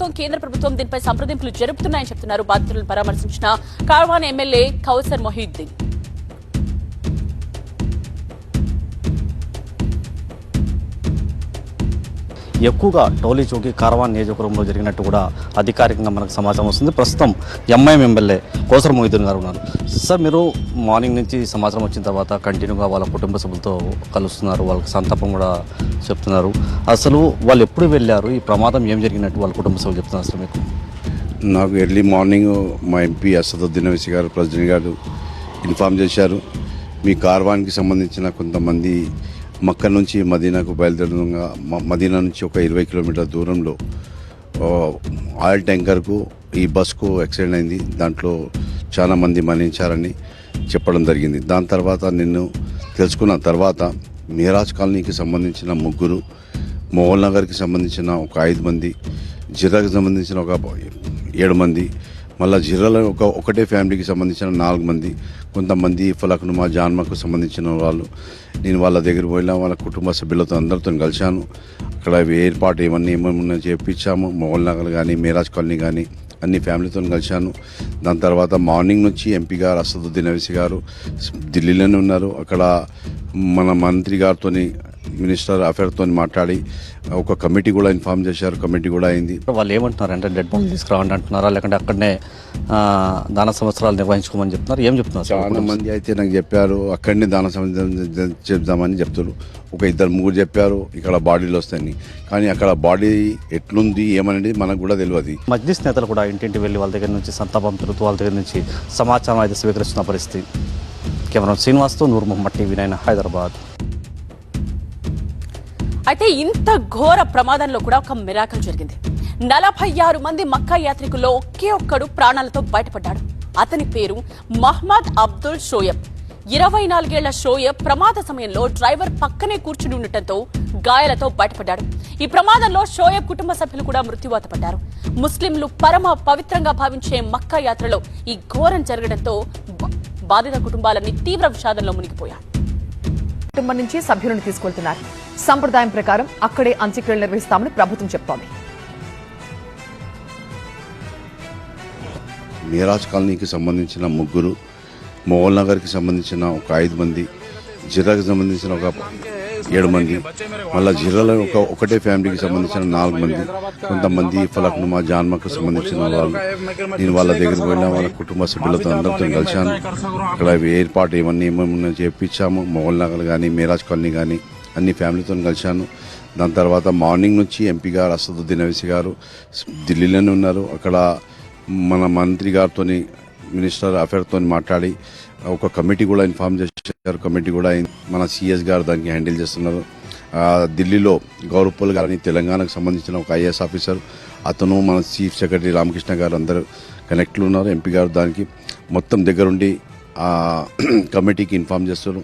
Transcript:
ప్రభుత్వం కేంద్ర ప్రభుత్వం దీనిపై సంప్రదింపులు జరుపుతున్నాయని చెప్తున్నారు బాధితులను పరామర్శించిన కార్వాన్ ఎమ్మెల్యే కౌసర్ మొహియుద్దీన్. ఎక్కువగా టోలీ చౌకీ కార్వాన్ నియోజకవర్గంలో జరిగినట్టు కూడా అధికారికంగా మనకు సమాచారం వస్తుంది. ప్రస్తుతం ఎంఐఎం ఎమ్మెల్యే కౌసర్ మొహియుద్దీన్ గారు ఉన్నారు. సార్, మీరు మార్నింగ్ నుంచి సమాచారం వచ్చిన తర్వాత కంటిన్యూగా వాళ్ళ కుటుంబ సభ్యులతో కలుస్తున్నారు, వాళ్ళకి సంతాపం కూడా చెప్తున్నారు. అసలు వాళ్ళు ఎప్పుడు వెళ్ళారు, ఈ ప్రమాదం ఏం జరిగినట్టు వాళ్ళ కుటుంబ సభ్యులు చెప్తున్నారు అసలు మీకు? నాకు ఎర్లీ మార్నింగ్ మా ఎంపీ అసదుద్దీన్ ఓవైసీ గారు ప్రెసిడెంట్ గారు ఇన్ఫామ్ చేశారు. మీ కార్వాన్కి సంబంధించిన కొంతమంది మక్క నుంచి మదీనాకు బయలుదేరడంగా మదీనా నుంచి ఒక 20 కిలోమీటర్ల దూరంలో ఆయిల్ ట్యాంకర్కు ఈ బస్కు యాక్సిడెంట్ అయింది. దాంట్లో చాలా మంది మరణించారని చెప్పడం జరిగింది. దాని తర్వాత నిన్ను తెలుసుకున్న తర్వాత మీరాజ్ కాలనీకి సంబంధించిన 3, మోహన్ నగర్కి సంబంధించిన ఒక 5 మంది, జిర్రాకి సంబంధించిన ఒక 7 మంది, మళ్ళీ జిర్రాలో ఒకటే ఫ్యామిలీకి సంబంధించిన 4 మంది, కొంతమంది ఫలక్నుమా జాన్మాకు సంబంధించిన వాళ్ళు. నేను వాళ్ళ దగ్గర పోయినా వాళ్ళ కుటుంబ సభ్యులతో అందరితో కలిశాను. అక్కడ ఏర్పాటు ఏమన్నా చేయించాము. మోహన్ నగర్ కానీ మీరాజ్ కాలనీ కానీ అన్ని ఫ్యామిలీతో కలిశాను. దాని తర్వాత మార్నింగ్ నుంచి ఎంపీ గారు అసదుద్దీన్ ఓవైసీ గారు ఢిల్లీలోనే ఉన్నారు. అక్కడ మన మంత్రి గారితో మినిస్టర్ అఫేర్తో మాట్లాడి ఒక కమిటీ కూడా ఇన్ఫార్మ్ చేశారు. కమిటీ కూడా అయింది. వాళ్ళు ఏమంటున్నారు అంటే డెడ్ బాడీ తీసుకురావండి అంటున్నారా, లేకుంటే అక్కడనే దాన సంవత్సరాలు నిర్వహించుకోమని చెప్తున్నారు? ఏం చెప్తున్నారు? చాలా మంది అయితే నాకు చెప్పారు అక్కడనే దాన సంవత్సరం చెప్దామని చెప్తారు. ఒక 2-3 చెప్పారు ఇక్కడ బాడీలు వస్తాయని. కానీ అక్కడ బాడీ ఎట్లుంది ఏమనేది మనకు కూడా తెలియదు. మజ్లిస్ నేతలు కూడా ఇంటింటి వెళ్ళి వాళ్ళ దగ్గర నుంచి సంతాపం తెలుపుతూ వాళ్ళ దగ్గర నుంచి సమాచారం అయితే స్వీకరిస్తున్న పరిస్థితి. కెమెరా శ్రీనివాస్తో నూర్ మొహమ్మద్, TV9 హైదరాబాద్. అయితే ఇంత ఘోర ప్రమాదంలో కూడా ఒక మిరాకల్ జరిగింది. 46 మంది మక్కా యాత్రికుల్లో ఒకే ఒక్కడు ప్రాణాలతో బయటపడ్డాడు. అతని పేరు మహ్మద్ అబ్దుల్ షోయబ్. 24 ఏళ్ల షోయబ్ ప్రమాద సమయంలో డ్రైవర్ పక్కనే కూర్చుని ఉండటంతో గాయాలతో బయటపడ్డాడు. ఈ ప్రమాదంలో షోయబ్ కుటుంబ సభ్యులు కూడా మృత్యువాత పడ్డారు. ముస్లింలు పరమ పవిత్రంగా భావించే మక్కా యాత్రలో ఈ ఘోరం జరగడంతో బాధిత కుటుంబాలన్నీ తీవ్ర విషాదంలో మునిగిపోయారు. కుటుంబం నుంచి సభ్యులను తీసుకెళ్తున్నారు. సంప్రదాయం ప్రకారం అక్కడే అంత్యక్రియలు నిర్వహిస్తామని ప్రభుత్వం చెప్తోంది. మీరాజ్ కాలనీకి సంబంధించిన 3, మోహన్ నగర్కి సంబంధించిన ఒక 5 మంది, జిర్రాకి సంబంధించిన ఒక 7 మంది, మళ్ళీ జిర్రాలో ఒకటే ఫ్యామిలీకి సంబంధించిన 4 మంది, కొంతమంది ఫలక్నుమా జాన్మాకు సంబంధించిన వాళ్ళు. నేను వాళ్ళ దగ్గర పోయినా వాళ్ళ కుటుంబ సభ్యులతో అందరితో కలిశాను. అక్కడ ఏర్పాటు ఏమన్నా చేయించాము. మోహన్ నగర్ కానీ మీరాజ్ కాలనీ కానీ అన్ని ఫ్యామిలీతో కలిశాను. దాని తర్వాత మార్నింగ్ నుంచి ఎంపీ గారు అసదుద్దీన్ ఓవైసీ గారు ఢిల్లీలోనే ఉన్నారు. అక్కడ మన మంత్రి గారితో మినిస్టర్ అఫేర్తో మాట్లాడి ఒక కమిటీ కూడా ఇన్ఫార్మ్ చేశారు. కమిటీ కూడా అయింది. మన CS గారు దానికి హ్యాండిల్ చేస్తున్నారు. ఢిల్లీలో గౌరవ్పల్ గారిని తెలంగాణకు సంబంధించిన ఒక IAS ఆఫీసర్, అతను మన చీఫ్ సెక్రటరీ రామకృష్ణ గారు అందరూ కనెక్ట్లు ఉన్నారు. ఎంపీ గారు దానికి మొత్తం దగ్గరుండి కమిటీకి ఇన్ఫార్మ్ చేస్తారు.